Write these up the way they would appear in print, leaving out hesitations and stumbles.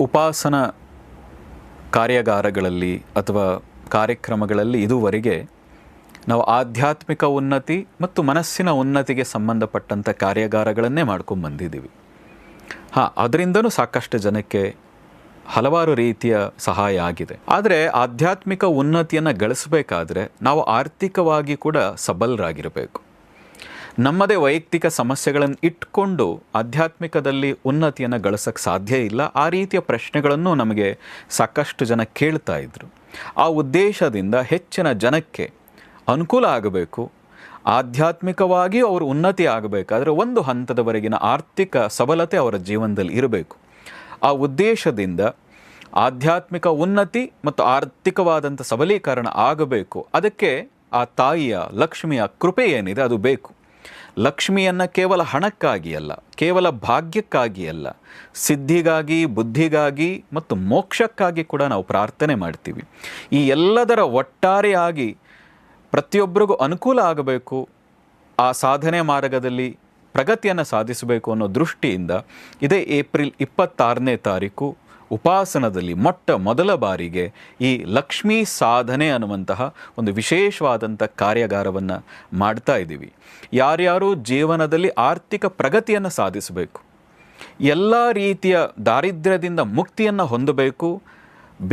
ಉಪಾಸನ ಕಾರ್ಯಾಗಾರಗಳಲ್ಲಿ ಅಥವಾ ಕಾರ್ಯಕ್ರಮಗಳಲ್ಲಿ ಇದುವರೆಗೆ ನಾವು ಆಧ್ಯಾತ್ಮಿಕ ಉನ್ನತಿ ಮತ್ತು ಮನಸ್ಸಿನ ಉನ್ನತಿಗೆ ಸಂಬಂಧಪಟ್ಟಂಥ ಕಾರ್ಯಾಗಾರಗಳನ್ನೇ ಮಾಡ್ಕೊಂಡು ಬಂದಿದ್ದೀವಿ. ಅದರಿಂದನೂ ಸಾಕಷ್ಟು ಜನಕ್ಕೆ ಹಲವಾರು ರೀತಿಯ ಸಹಾಯ ಆಗಿದೆ. ಆದರೆ ಆಧ್ಯಾತ್ಮಿಕ ಉನ್ನತಿಯನ್ನು ಗಳಿಸಬೇಕಾದ್ರೆ ನಾವು ಆರ್ಥಿಕವಾಗಿ ಕೂಡ ಸಬಲರಾಗಿರಬೇಕು. ನಮ್ಮದೇ ವೈಯಕ್ತಿಕ ಸಮಸ್ಯೆಗಳನ್ನು ಇಟ್ಕೊಂಡು ಆಧ್ಯಾತ್ಮಿಕದಲ್ಲಿ ಉನ್ನತಿಯನ್ನು ಗಳಿಸೋಕ್ಕೆ ಸಾಧ್ಯ ಇಲ್ಲ. ಆ ರೀತಿಯ ಪ್ರಶ್ನೆಗಳನ್ನು ನಮಗೆ ಸಾಕಷ್ಟು ಜನ ಕೇಳ್ತಾ ಇದ್ರು. ಆ ಉದ್ದೇಶದಿಂದ ಹೆಚ್ಚಿನ ಜನಕ್ಕೆ ಅನುಕೂಲ ಆಗಬೇಕು, ಆಧ್ಯಾತ್ಮಿಕವಾಗಿ ಅವರು ಉನ್ನತಿ ಆಗಬೇಕಾದ್ರೆ ಒಂದು ಹಂತದವರೆಗಿನ ಆರ್ಥಿಕ ಸಬಲತೆ ಅವರ ಜೀವನದಲ್ಲಿ ಇರಬೇಕು. ಆ ಉದ್ದೇಶದಿಂದ ಆಧ್ಯಾತ್ಮಿಕ ಉನ್ನತಿ ಮತ್ತು ಆರ್ಥಿಕವಾದಂಥ ಸಬಲೀಕರಣ ಆಗಬೇಕು. ಅದಕ್ಕೆ ಆ ತಾಯಿಯ ಲಕ್ಷ್ಮಿಯ ಕೃಪೆ ಏನಿದೆ ಅದು ಬೇಕು. ಲಕ್ಷ್ಮಿಯನ್ನು ಕೇವಲ ಹಣಕ್ಕಾಗಿ ಅಲ್ಲ, ಕೇವಲ ಭಾಗ್ಯಕ್ಕಾಗಿ ಅಲ್ಲ, ಸಿದ್ಧಿಗಾಗಿ, ಬುದ್ಧಿಗಾಗಿ ಮತ್ತು ಮೋಕ್ಷಕ್ಕಾಗಿ ಕೂಡ ನಾವು ಪ್ರಾರ್ಥನೆ ಮಾಡ್ತೀವಿ. ಈ ಎಲ್ಲದರ ಒಟ್ಟಾರೆಯಾಗಿ ಪ್ರತಿಯೊಬ್ಬರಿಗೂ ಅನುಕೂಲ ಆಗಬೇಕು, ಆ ಸಾಧನೆ ಮಾರ್ಗದಲ್ಲಿ ಪ್ರಗತಿಯನ್ನು ಸಾಧಿಸಬೇಕು ಅನ್ನೋ ದೃಷ್ಟಿಯಿಂದ ಇದೇ ಏಪ್ರಿಲ್ 26ನೇ ತಾರೀಕು ಉಪಾಸನದಲ್ಲಿ ಮೊದಲ ಬಾರಿಗೆ ಈ ಲಕ್ಷ್ಮೀ ಸಾಧನೆ ಅನ್ನುವಂತಹ ಒಂದು ವಿಶೇಷವಾದಂಥ ಕಾರ್ಯಾಗಾರವನ್ನು ಮಾಡ್ತಾ ಇದ್ದೀವಿ. ಯಾರ್ಯಾರು ಜೀವನದಲ್ಲಿ ಆರ್ಥಿಕ ಪ್ರಗತಿಯನ್ನು ಸಾಧಿಸಬೇಕು, ಎಲ್ಲ ರೀತಿಯ ದಾರಿದ್ರ್ಯದಿಂದ ಮುಕ್ತಿಯನ್ನು ಹೊಂದಬೇಕು,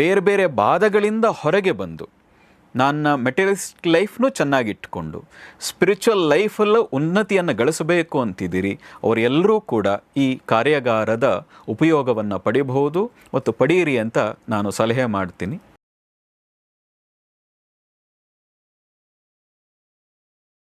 ಬೇರೆ ಬೇರೆ ಬಾಧೆಗಳಿಂದ ಹೊರಗೆ ಬಂದು ನನ್ನ ಮೆಟೀರಿಯಲಿಸ್ಟ್ ಲೈಫ್ನೂ ಚೆನ್ನಾಗಿಟ್ಕೊಂಡು ಸ್ಪಿರಿಚುವಲ್ ಲೈಫಲ್ಲೂ ಉನ್ನತಿಯನ್ನು ಗಳಿಸಬೇಕು ಅಂತಿದ್ದೀರಿ, ಅವರೆಲ್ಲರೂ ಕೂಡ ಈ ಕಾರ್ಯಾಗಾರದ ಉಪಯೋಗವನ್ನು ಪಡೆಯಬಹುದು ಮತ್ತು ಪಡೆಯಿರಿ ಅಂತ ನಾನು ಸಲಹೆ ಮಾಡ್ತೀನಿ.